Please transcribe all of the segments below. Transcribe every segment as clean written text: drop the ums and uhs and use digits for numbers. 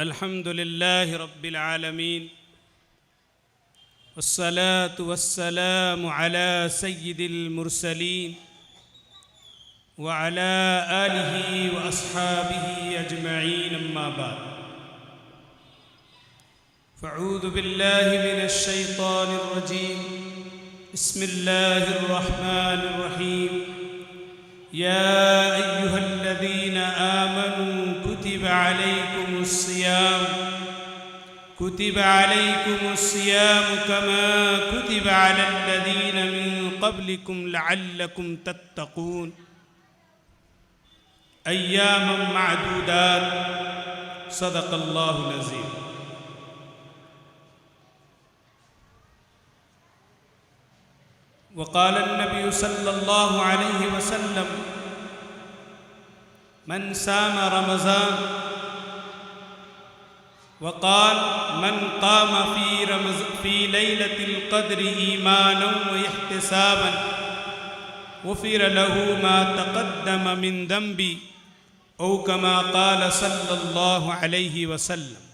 अल्हम्दुलिल्लाह रब्बिल आलमीन वस्सलातु वस्सलामु अला सय्यिदिल मुरसलीन व अला आलिहि व अस्हाबिहि अजमईन अम्मा बाद फ़अऊज़ु बिल्लाहि मिनश शैतानिर रजीम बिस्मिल्लाहिर रहमानिर रहीम या अय्युहल्लज़ीना आमनू कुतिबा अलैकुमुस्सियाम कमा कुतिबा अलल्लज़ीना मिन क़ब्लिकुम लअल्लकुम तत्तक़ून अय्यामम मअदूदात सदक़ल्लाहुल अज़ीम। वक़ाल अन्नबी सल्लल्लाहु अलैहि वसल्लम मन साम रमज़ान वक़ाल मन क़ाम फ़ी लैलतिल क़द्रि ईमानन व इह्तिसाबन गुफ़िर लहू मा तक़द्दम मिन ज़ंबी औ कमा क़ाल सल्लल्लाहु अलैहि वसल्लम।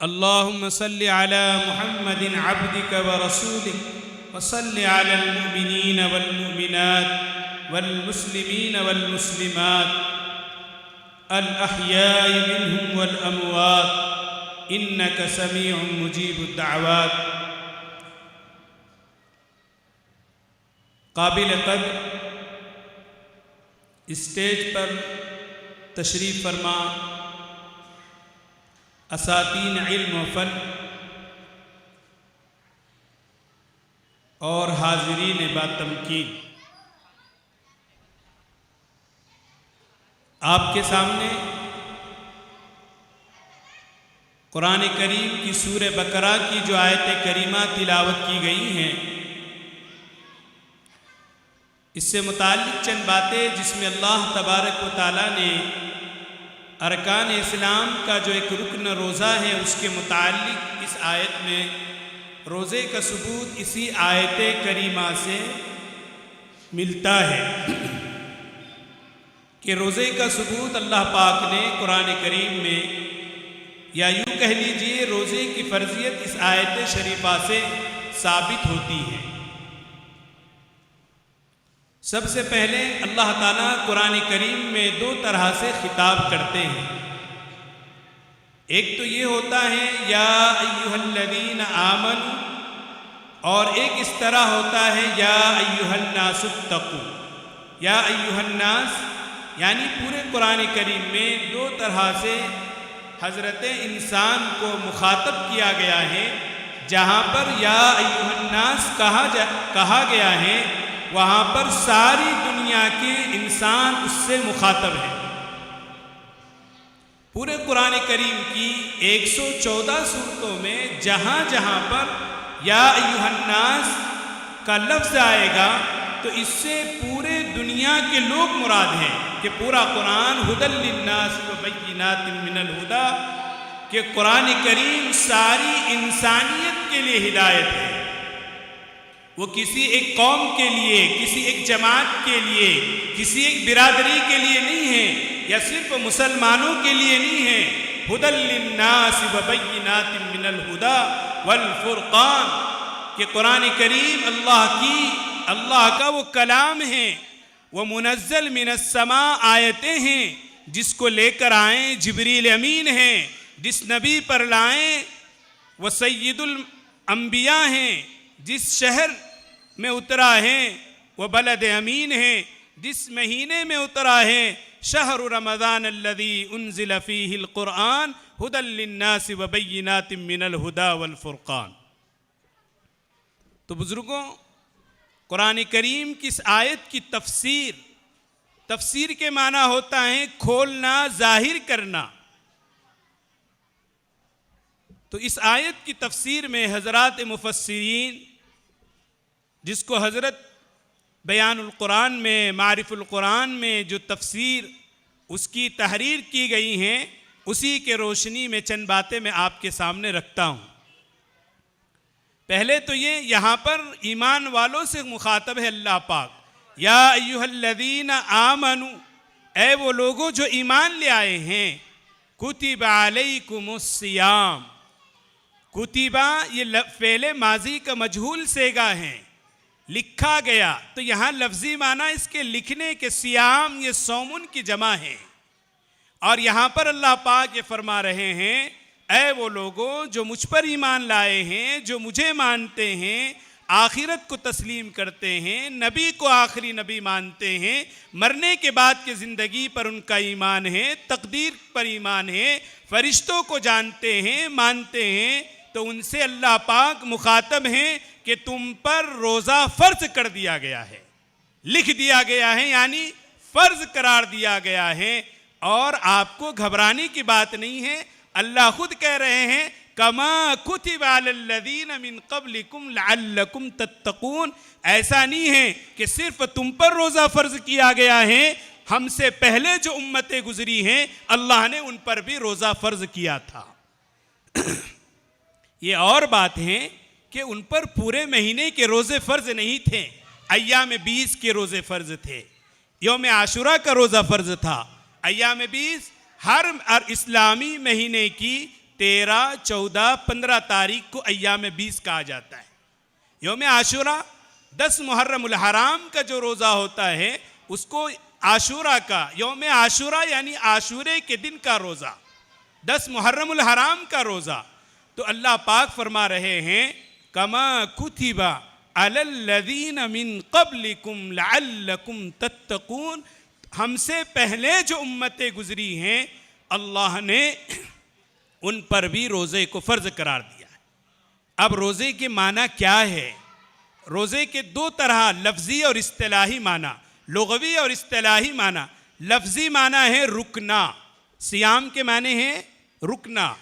अल्लाहुम्म सल्लि अला मुहम्मदिन अब्दिक व रसूलिक व सल्लि अलल मुमिनीन वल मुमिनात वल मुस्लिमीन वल मुस्लिमात अल अहयाइ मिनहुम वल अमवात इन्नका समीउन मुजीबुद दअवात। काबिल क़द्र स्टेज पर तशरीफ़ फरमा असातीन इल्म व फ़न और हाज़िरीन बातमकीन, आपके सामने कुरान करीम की सूरह बकरा की जो आयत करीमा तिलावत की गई हैं, इससे मुताल्लिक़ चंद बातें जिसमें अल्लाह तबारक व तआला ने अरकान इस्लाम का जो एक रुकन रोज़ा है उसके मुताल्लिक़ इस आयत में रोज़े का सबूत इसी आयत करीमा से मिलता है कि रोज़े का सबूत अल्लाह पाक ने कुरान करीम में, या यूँ कह लीजिए रोज़े की फ़र्ज़ियत इस आयत शरीफा से साबित होती है। सबसे पहले अल्लाह ताला कुरान करीम में दो तरह से खिताब करते हैं। एक तो ये होता है या अय्युहल्लज़ीना आमनू, और एक इस तरह होता है या अय्युहन्नासुत्तक़ू। या अय्युहन्नास यानी पूरे कुरान करीम में दो तरह से हज़रत इंसान को मुखातब किया गया है। जहाँ पर या अय्युहन्नास कहा गया है वहाँ पर सारी दुनिया के इंसान उससे मुखातब है। पूरे कुरान करीम की 114 सूरतों में जहाँ जहाँ पर या अय्युहन्नास का लफ्ज़ आएगा तो इससे पूरे दुनिया के लोग मुराद हैं कि पूरा कुरान हुदल लिन्नास व बय्यिनातिन मिनल हुदा, कि कुरान करीम सारी इंसानियत के लिए हिदायत है। वो किसी एक कौम के लिए, किसी एक जमात के लिए, किसी एक बिरादरी के लिए नहीं है, या सिर्फ मुसलमानों के लिए नहीं है। हुदल लिन्नास व बय्यिनातिन मिनल हुदा वल फुरक़ान, कि कुरान करीम अल्लाह का वो कलाम है, वो मुनज़्ज़ल मिनस्समा आयतें हैं जिसको लेकर आए जिब्रील अमीन हैं, जिस नबी पर लाएँ वो सय्यिदुल अंबिया हैं, जिस शहर में उतरा है वह बलद अमीन है, जिस महीने में उतरा है शहरु रमज़ान अल्लज़ी उन्ज़िल फ़ीहिल क़ुरआन हुदल लिन्नासि व बय्यिनातिन मिनल हुदा वल फ़ुरक़ान। तो बुज़ुर्गों, कुरान करीम की इस आयत की तफसीर के माना होता है खोलना, ज़ाहिर करना। तो इस आयत की तफसीर में हज़रात मुफ़स्सिरीन, जिसको हज़रत बयानुल कुरान में, मारिफुल कुरान में जो तफसीर उसकी तहरीर की गई हैं, उसी के रोशनी में चंद बातें मैं आपके सामने रखता हूँ। पहले तो ये यहाँ पर ईमान वालों से मुखातब है अल्लाह पाक, या अय्युहल्लज़ीना आमनू, ऐ वो लोगों जो ईमान ले आए हैं, कुतिबा अलैकुमुस्सियाम। कुतिबा ये फेले माजी का मजहूल सेगा है, लिखा गया। तो यहाँ लफ्जी माना इसके लिखने के, सियाम ये सौमुन की जमा है। और यहाँ पर अल्लाह पाक ये फरमा रहे हैं, ऐ वो लोगों जो मुझ पर ईमान लाए हैं, जो मुझे मानते हैं, आखिरत को तस्लीम करते हैं, नबी को आखिरी नबी मानते हैं, मरने के बाद की ज़िंदगी पर उनका ईमान है, तकदीर पर ईमान है, फरिश्तों को जानते हैं, मानते हैं, तो उनसे अल्लाह पाक मुखातब हैं कि तुम पर रोज़ा फ़र्ज कर दिया गया है, लिख दिया गया है, यानी फ़र्ज करार दिया गया है। और आपको घबराने की बात नहीं है। अल्लाह खुद कह रहे हैं, कमा कुतिबा अलल्लज़ीना मिन क़ब्लिकुम लअल्लकुम तत्तक़ून। ऐसा नहीं है कि सिर्फ तुम पर रोज़ा फ़र्ज किया गया है, हमसे पहले जो उम्मतें गुजरी हैं अल्लाह ने उन पर भी रोज़ा फ़र्ज किया था। ये और बात है कि उन पर पूरे महीने के रोज़े फ़र्ज नहीं थे, अय्याम 20 के रोज़े फ़र्ज थे। यौम आशुरा का रोज़ा फ़र्ज था। अय्याम 20 हर इस्लामी महीने की 13, 14, 15 तारीख को अय्याम 20 कहा जाता है। यौम आशुरा 10 मुहर्रमुल हराम का जो रोज़ा होता है उसको आशुरा का, यौम आशुरा यानी आशुरे के दिन का रोज़ा, 10 मुहर्रमुल हराम का रोज़ा। तो अल्लाह पाक फरमा रहे हैं, कमा कुतिबा अलल्लज़ीना मिन क़ब्लिकुम लअल्लकुम तत्तक़ून। हमसे पहले जो उम्मतें गुजरी हैं अल्लाह ने उन पर भी रोज़े को फ़र्ज करार दिया है। अब रोज़े के माना क्या है? रोज़े के दो तरह, लफ्ज़ी और इस्तिलाही माना, लुग़वी और इस्तिलाही माना। लफ्ज़ी माना है रुकना, सियाम के माने हैं रुकना।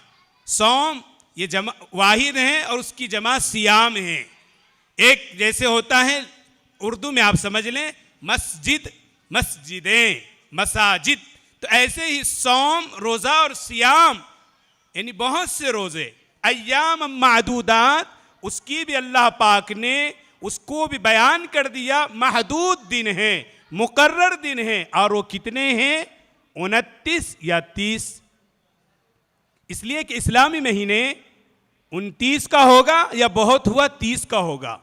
सौम ये जमा वाहिद है और उसकी जमा सियाम है। एक जैसे होता है उर्दू में आप समझ लें मस्जिद, मस्जिदें, मसाजिद, तो ऐसे ही सौम, रोज़ा और सियाम यानी बहुत से रोज़े, अय्याम मादूदात, उसकी भी अल्लाह पाक ने उसको भी बयान कर दिया। महदूद दिन है, मुकर्रर दिन है, और वो कितने हैं? 29 या 30। इसलिए कि इस्लामी महीने 29 का होगा या बहुत हुआ 30 का होगा,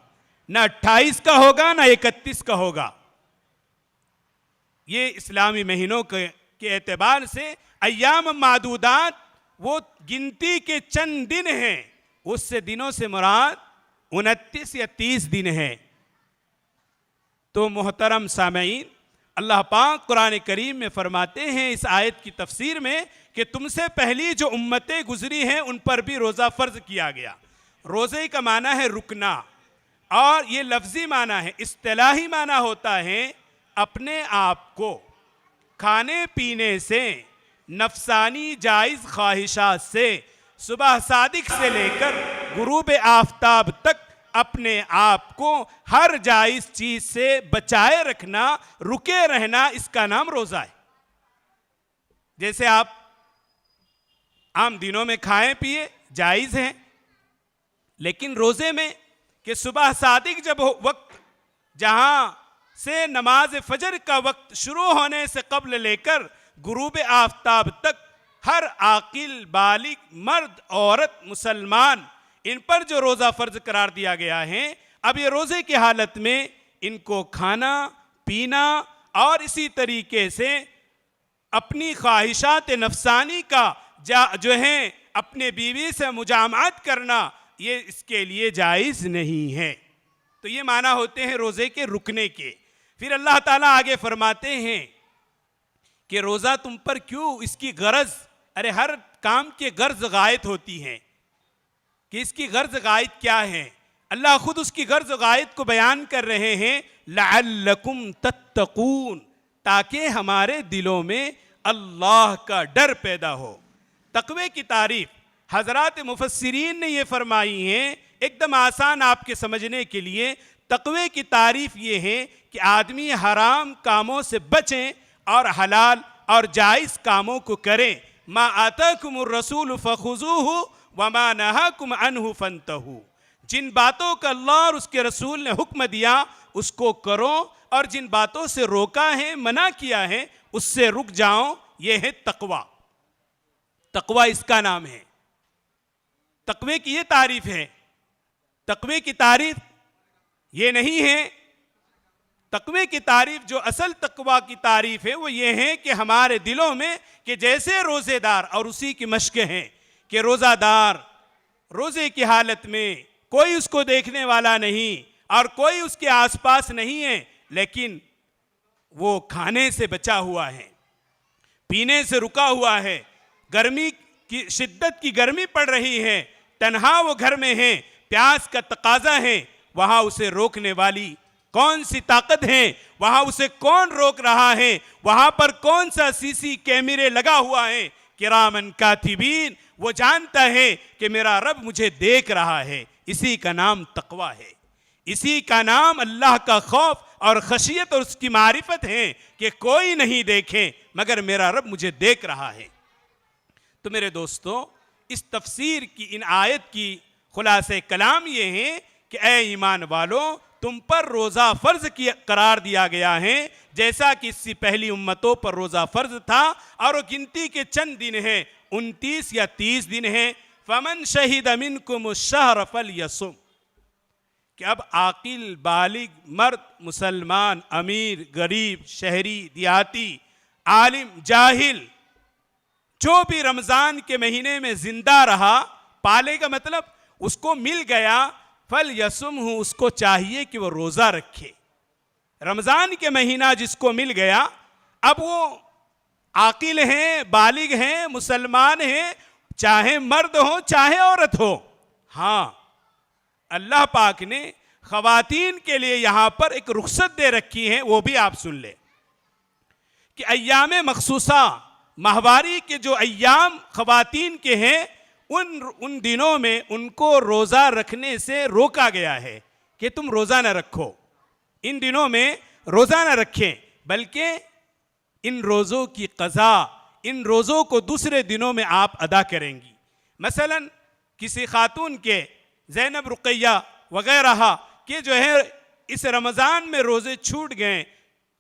ना 28 का होगा ना 31 का होगा। ये इस्लामी महीनों के एतबार से अय्याम मादूदात वो गिनती के चंद दिन हैं, उससे दिनों से मुराद 29 या 30 दिन है। तो मोहतरम सामईन, अल्लाह पाक कुरान करीम में फरमाते हैं इस आयत की तफसीर में कि तुमसे पहली जो उम्मतें गुजरी हैं उन पर भी रोज़ा फ़र्ज किया गया। रोज़े का माना है रुकना, और ये लफ्ज़ी माना है। इस्तिलाही माना होता है अपने आप को खाने पीने से, नफसानी जायज़ ख्वाहिशात से, सुबह सादिक से लेकर गुरूब आफताब तक अपने आप को हर जायज़ चीज़ से बचाए रखना, रुके रहना, इसका नाम रोज़ा है। जैसे आप आम दिनों में खाएं पिए जायज़ है, लेकिन रोज़े में कि सुबह सादिक जब वक्त, जहां से नमाज फजर का वक्त शुरू होने से कब्ल लेकर गुरूब आफताब तक हर आकिल, बालिग, मर्द, औरत, मुसलमान, इन पर जो रोज़ा फ़र्ज करार दिया गया है, अब ये रोज़े की हालत में इनको खाना पीना और इसी तरीके से अपनी ख्वाहिशात नफसानी का जो है अपने बीवी से मुजामत करना, ये इसके लिए जायज़ नहीं है। तो ये माना होते हैं रोज़े के रुकने के। फिर अल्लाह ताला आगे फरमाते हैं कि रोज़ा तुम पर क्यों, इसकी गर्ज, अरे हर काम के गर्ज गायत होती हैं कि इसकी गर्ज गायत क्या है। अल्लाह खुद उसकी गर्ज गायत को बयान कर रहे हैं, लअल्लकुम तत्तकून, ताकि हमारे दिलों में अल्लाह का डर पैदा हो। तकवे की तारीफ हजरात मुफस्सिरीन ने ये फरमाई है, एकदम आसान आपके समझने के लिए। तकवे की तारीफ ये है कि आदमी हराम कामों से बचें और हलाल और जायज़ कामों को करें। मा आताकुमुर रसूल फखुज़ूहु व मा नहाकुम अन्हु फंतहू। जिन बातों का अल्लाह और उसके रसूल ने हुक्म दिया उसको करो, और जिन बातों से रोका है, मना किया है, उससे रुक जाओ, यह है तकवा। तकवा इसका नाम है। तकवे की ये तारीफ है। तकवे की तारीफ ये नहीं है। तकवे की तारीफ, जो असल तकवा की तारीफ है, वो ये है कि हमारे दिलों में, कि जैसे रोजेदार, और उसी की मश्क है कि रोजादार रोजे की हालत में कोई उसको देखने वाला नहीं और कोई उसके आसपास नहीं है, लेकिन वो खाने से बचा हुआ है, पीने से रुका हुआ है, गर्मी की शिद्दत की गर्मी पड़ रही है, तन्हा वो घर में है, प्यास का तकाजा है, वहां उसे रोकने वाली कौन सी ताकत है? वहां उसे कौन रोक रहा है? वहां पर कौन सा सीसी कैमरे लगा हुआ है? किरामन कातिबीन, वो जानता है कि मेरा रब मुझे देख रहा है। इसी का नाम तकवा है। इसी का नाम अल्लाह का खौफ और खशियत और उसकी मारिफत है कि कोई नहीं देखे मगर मेरा रब मुझे देख रहा है। तो मेरे दोस्तों, इस तफसीर की, इन आयत की खुलासे कलाम ये है कि ए ईमान वालों, तुम पर रोज़ा फ़र्ज करार दिया गया है, जैसा कि इससे पहली उम्मतों पर रोज़ा फ़र्ज था, और वो गिनती के चंद दिन हैं, 29 या 30 दिन हैं। फमन शहीद मिनकुम शहर फलयसुम, कि अब आकिल, बालिग, मर्द, मुसलमान, अमीर, गरीब, शहरी, देहाती, आलिम, जाहिल, जो भी रमज़ान के महीने में जिंदा रहा, पाले का मतलब उसको मिल गया, फल यसुम हूँ, उसको चाहिए कि वो रोज़ा रखे। रमज़ान के महीना जिसको मिल गया, अब वो आकिल हैं, बालिग हैं, मुसलमान हैं, चाहे मर्द हो चाहे औरत हो। हाँ, अल्लाह पाक ने ख़वातीन के लिए यहाँ पर एक रुख्सत दे रखी है, वो भी आप सुन ले कि अय्याम मखसूसा, माहवारी के जो अय्याम ख़वातीन के हैं, उन दिनों में उनको रोज़ा रखने से रोका गया है कि तुम रोज़ा न रखो, इन दिनों में रोज़ा न रखें, बल्कि इन रोज़ों की क़ज़ा, इन रोज़ों को दूसरे दिनों में आप अदा करेंगी। मसलन किसी खातून के, ज़ैनब, रुक़ैया वग़ैरह के जो है इस रमज़ान में रोज़े छूट गए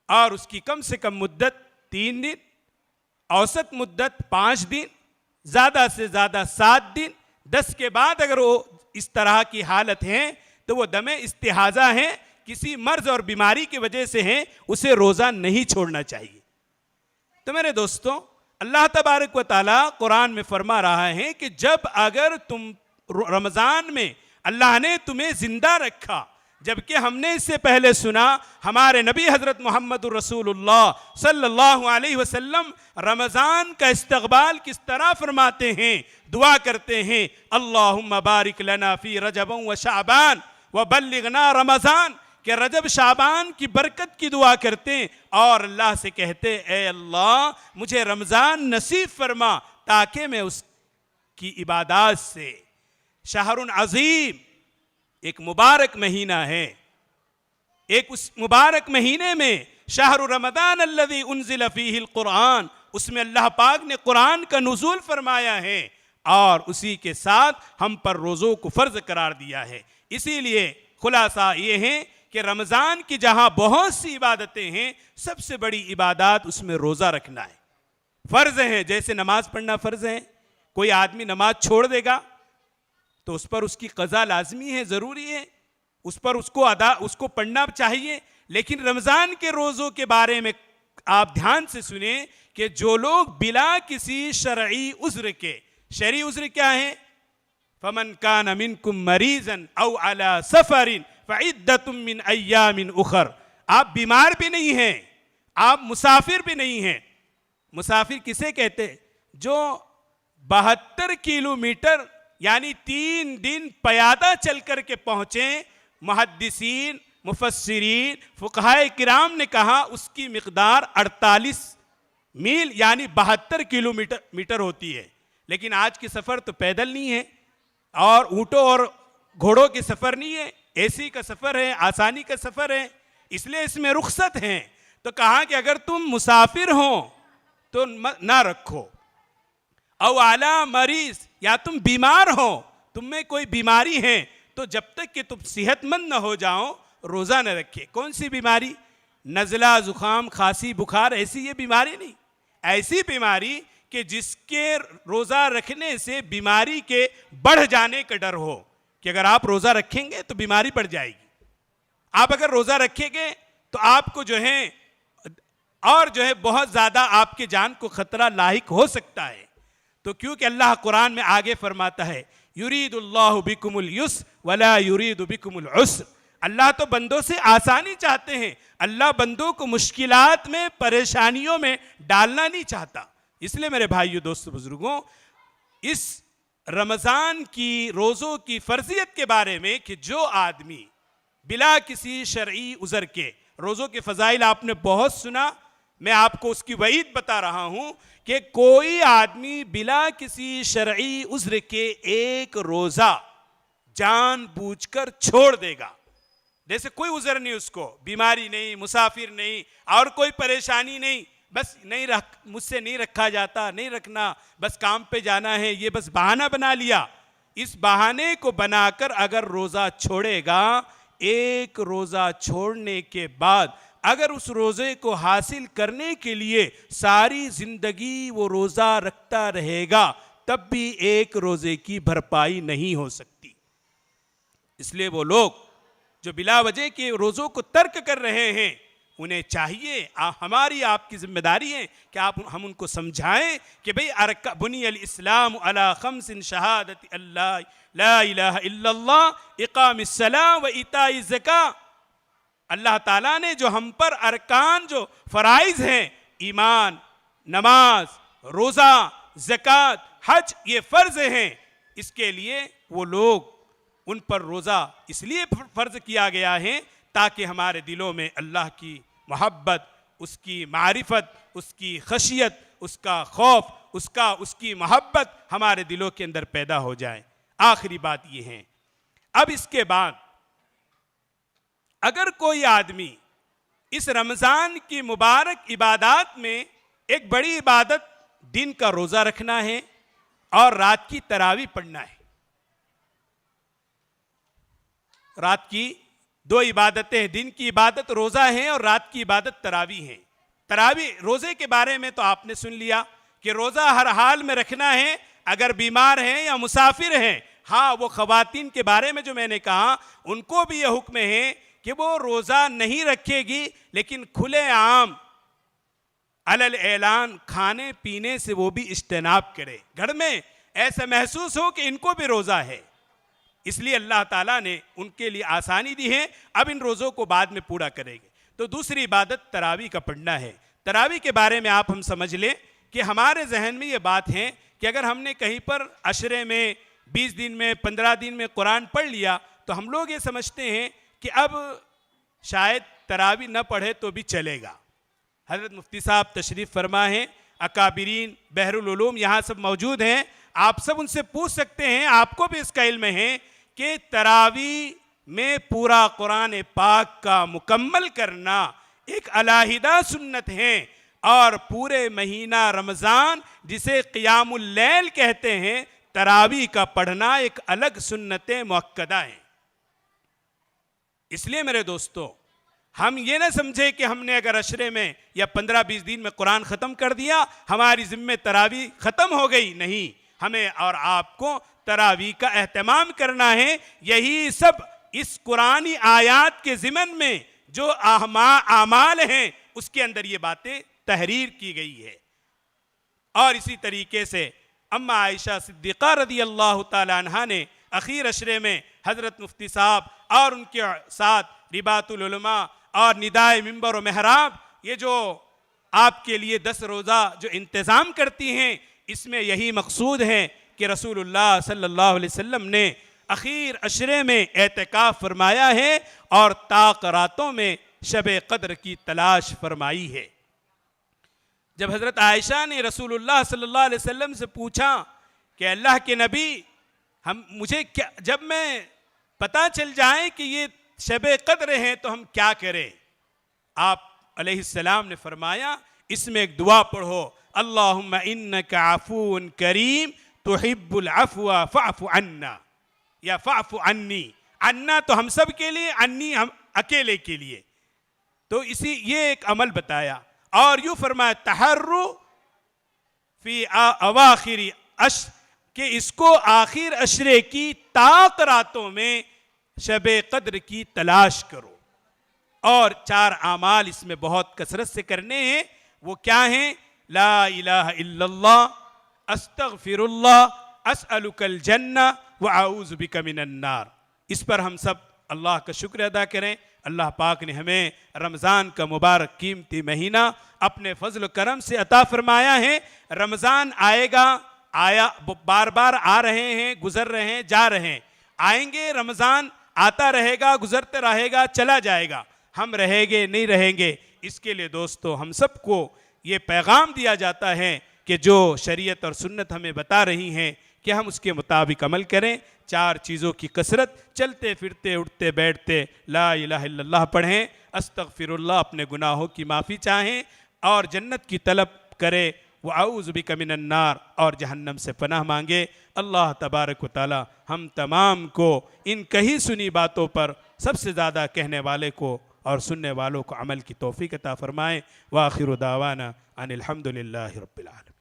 और उसकी कम से कम मुद्दत 3 दिन, औसत मुद्दत 5 दिन, ज़्यादा से ज़्यादा 7 दिन, 10 के बाद अगर वो इस तरह की हालत है तो वो दमे इस्तिहाज़ा है, किसी मर्ज़ और बीमारी की वजह से है, उसे रोज़ा नहीं छोड़ना चाहिए। तो मेरे दोस्तों, अल्लाह तबारक व तआला कुरान में फरमा रहा है कि जब अगर तुम रमज़ान में अल्लाह ने तुम्हें ज़िंदा रखा, जबकि हमने इससे पहले सुना हमारे नबी हज़रत मोहम्मद रसूलुल्लाह सल्लल्लाहु अलैहि वसल्लम रमज़ान का इस्तक़बाल किस तरह फरमाते हैं, दुआ करते हैं, अल्लाहुम्मा बारिक लना फ़ी रजब व शाबान व बल्लिगना रमज़ान, कि रजब शाबान की बरकत की दुआ करते और अल्लाह से कहते, ए अल्लाह मुझे रमज़ान नसीब फरमा ताकि मैं उसकी इबादत से, शहरुन अज़ीम, एक मुबारक महीना है, एक उस मुबारक महीने में शहरु रमज़ान अल्लज़ी उन्ज़िल फ़ीहिल क़ुरआन, उसमें अल्लाह पाक ने कुरान का नुज़ूल फरमाया है और उसी के साथ हम पर रोज़ों को फ़र्ज करार दिया है। इसीलिए खुलासा ये है कि रमज़ान की जहाँ बहुत सी इबादतें हैं, सबसे बड़ी इबादत उसमें रोज़ा रखना है, फ़र्ज़ है। जैसे नमाज पढ़ना फ़र्ज़ है, कोई आदमी नमाज छोड़ देगा तो उस पर उसकी क़ज़ा लाजमी है, ज़रूरी है, उस पर उसको पढ़ना चाहिए। लेकिन रमज़ान के रोज़ों के बारे में आप ध्यान से सुने कि जो लोग बिला किसी शरई उज़्र के, शरई उज़्र क्या है, फमन कान मिनकुम मरीज़न औ अला सफ़रिन फ़इद्दतुम मिन अय्यामिन उख़र, आप बीमार भी नहीं हैं, आप मुसाफिर भी नहीं हैं। मुसाफिर किसे कहते? जो 72 किलोमीटर यानी 3 दिन पयादा चल कर के पहुँचे। मुहद्दिसीन, मुफस्सिरीन, फ़ुक़हाए किराम ने कहा उसकी मिक़दार 48 मील यानी 72 किलोमीटर होती है। लेकिन आज की सफ़र तो पैदल नहीं है और ऊँटों और घोड़ों के सफ़र नहीं है, एसी का सफ़र है, आसानी का सफ़र है, इसलिए इसमें रुख्सत हैं। तो कहा कि अगर तुम मुसाफिर हो तो ना रखो, औ आला मरीज, या तुम बीमार हो, तुम में कोई बीमारी है, तो जब तक कि तुम सेहतमंद न हो जाओ रोज़ा न रखे। कौन सी बीमारी? नज़ला, ज़ुकाम, खांसी, बुखार, ऐसी ये बीमारी नहीं। ऐसी बीमारी कि जिसके रोज़ा रखने से बीमारी के बढ़ जाने का डर हो, कि अगर आप रोज़ा रखेंगे तो बीमारी बढ़ जाएगी। आप अगर रोज़ा रखेंगे तो आपको जो है और जो है बहुत ज़्यादा आपके जान को ख़तरा लाहिक हो सकता है। तो क्योंकि अल्लाह कुरान में आगे फरमाता है, युरीदुल्लाहु बिकुमुल युस्र वला युरीदु बिकुमुल उस्र। अल्लाह तो बंदों से आसानी चाहते हैं, अल्लाह बंदों को मुश्किलात में, परेशानियों में डालना नहीं चाहता। इसलिए मेरे भाइयों, दोस्तों, बुजुर्गों, इस रमज़ान की रोज़ों की फ़र्जियत के बारे में कि जो आदमी बिला किसी शरई उज़र के, रोज़ों के फ़ज़ाइल आपने बहुत सुना, मैं आपको उसकी वईद बता रहा हूं कि कोई आदमी बिला किसी शरई उज़्र के एक रोज़ा जानबूझकर छोड़ देगा, जैसे कोई उज़्र नहीं उसको, बीमारी नहीं, मुसाफिर नहीं और कोई परेशानी नहीं, बस मुझसे नहीं रखा जाता, नहीं रखना, बस काम पे जाना है, ये बस बहाना बना लिया। इस बहाने को बनाकर अगर रोज़ा छोड़ेगा, एक रोज़ा छोड़ने के बाद अगर उस रोज़े को हासिल करने के लिए सारी ज़िंदगी वो रोज़ा रखता रहेगा, तब भी एक रोज़े की भरपाई नहीं हो सकती। इसलिए वो लोग जो बिला वजह के रोज़ों को तर्क कर रहे हैं, उन्हें चाहिए, हमारी आपकी जिम्मेदारी है कि हम उनको समझाएं कि भाई बुनियल इस्लाम अला खम्सिन शहादत अल्लाह ला इलाहा इल्लल्लाह इकामिस सलाह व इताइज ज़का। अल्लाह ताला ने जो हम पर अरकान, जो फ़राइज़ हैं, ईमान, नमाज, रोज़ा, ज़कात, हज, ये फ़र्ज़ हैं, इसके लिए वो लोग, उन पर रोज़ा इसलिए फ़र्ज़ किया गया है ताकि हमारे दिलों में अल्लाह की मोहब्बत, उसकी मारिफत, उसकी खशियत, उसका खौफ, उसकी मोहब्बत हमारे दिलों के अंदर पैदा हो जाए। आखिरी बात ये है, अब इसके बाद अगर कोई आदमी इस रमज़ान की मुबारक इबादत में एक बड़ी इबादत दिन का रोज़ा रखना है और रात की तरावी पढ़ना है, रात की दो इबादतें हैं, दिन की इबादत रोज़ा है और रात की इबादत तरावी है। तरावी रोज़े के बारे में तो आपने सुन लिया कि रोज़ा हर हाल में रखना है, अगर बीमार हैं या मुसाफिर हैं। हाँ, वो ख़वातीन के बारे में जो मैंने कहा, उनको भी यह हुक्म है कि वो रोज़ा नहीं रखेगी, लेकिन खुले आम अलल ऐलान खाने पीने से वो भी इज्तनाब करे, घर में ऐसा महसूस हो कि इनको भी रोज़ा है। इसलिए अल्लाह ताला ने उनके लिए आसानी दी है, अब इन रोज़ों को बाद में पूरा करेंगे। तो दूसरी इबादत तरावी का पढ़ना है। तरावी के बारे में आप हम समझ लें कि हमारे जहन में ये बात है कि अगर हमने कहीं पर अशरे में 20 दिन में 15 दिन में कुरान पढ़ लिया, तो हम लोग ये समझते हैं कि अब शायद तरावी न पढ़े तो भी चलेगा। हज़रत मुफ्ती साहब तशरीफ़ फरमा है, अकाबिरीन, बहरुल उलूम यहाँ सब मौजूद हैं, आप सब उनसे पूछ सकते हैं, आपको भी इसका इल्म है कि तरावी में पूरा कुरान पाक का मुकम्मल करना एक अलहदा सुन्नत है, और पूरे महीना रमज़ान जिसे क़ियामुल लैल कहते हैं, तरावी का पढ़ना एक अलग सुन्नत मुअक्कदा है। इसलिए मेरे दोस्तों, हम ये ना समझे कि हमने अगर अशरे में या 15-20 दिन में कुरान ख़त्म कर दिया, हमारी ज़िम्मे तरावी ख़त्म हो गई। नहीं, हमें और आपको तरावी का एहतमाम करना है। यही सब इस कुरानी आयात के ज़िमन में जो आमाल हैं, उसके अंदर ये बातें तहरीर की गई है। और इसी तरीके से अम्मा आयशा सिद्दीक़ा रज़ी अल्लाह ताला अन्हा ने आखिर अशरे में हज़रत मुफ्ती साहब और उनके साथ रिबातुल उलमा और निदाए मिंबर और महराब, ये जो आपके लिए 10 रोज़ा जो इंतज़ाम करती हैं, इसमें यही मकसूद है कि रसूलुल्लाह सल्लल्लाहु अलैहि वसल्लम ने आखिर अशरे में एतकाफ़ फरमाया है और ताक़रातों में शब क़द्र की तलाश फरमाई है। जब हज़रत आयशा ने रसूलुल्लाह सल्लल्लाहु अलैहि वसल्लम से पूछा कि अल्लाह के नबी, मुझे क्या, जब मैं पता चल जाए कि ये शब क़द्र है तो हम क्या करें? आप अलैहिस्सलाम ने फरमाया, इसमें एक दुआ पढ़ो, अल्लाहुम्मा इन्नका अफ़ूउन करीम तुहिब्बुल अफ़्वा फ़अफ़ु अन्ना, या फ़अफ़ु अन्नी। अन्ना तो हम सब के लिए, अन्नी हम अकेले के लिए। तो इसी ये एक अमल बताया। और यूँ फरमाया तहर्रु फी अवाखिरी अश, कि इसको आखिर अशरे की ताक रातों में शबे कद्र की तलाश करो। और 4 आमाल इसमें बहुत कसरत से करने हैं। वो क्या हैं? ला इलाहा इल्लल्लाह, अस्तगफिरुल्लाह, अस्अलुकल जन्ना व आऊज़ु बिका मिनन नार। इस पर हम सब अल्लाह का शुक्र अदा करें। अल्लाह पाक ने हमें रमज़ान का मुबारक कीमती महीना अपने फजल करम से अता फरमाया है। रमज़ान आएगा, आया, बार बार आ रहे हैं, गुजर रहे हैं, जा रहे हैं, आएंगे। रमज़ान आता रहेगा, गुजरते रहेगा, चला जाएगा। हम रहेंगे नहीं रहेंगे। इसके लिए दोस्तों हम सबको ये पैगाम दिया जाता है कि जो शरीयत और सुन्नत हमें बता रही हैं कि हम उसके मुताबिक अमल करें। 4 चीज़ों की कसरत, चलते फिरते उठते बैठते ला इलाहा इल्लल्लाह पढ़ें, अस्तगफिरुल्लाह, अपने गुनाहों की माफ़ी चाहें और जन्नत की तलब करें, व आऊज़ु बिका मिनन नार, और जहन्नम से पनाह मांगे। अल्लाह तबारक व तआला हम तमाम को इन कही सुनी बातों पर सबसे ज़्यादा कहने वाले को और सुनने वालों को अमल की तौफीक अता फरमाए। व आखिरु दावाना अनिल हम्दुलिल्लाहि रब्बिल आलमीन।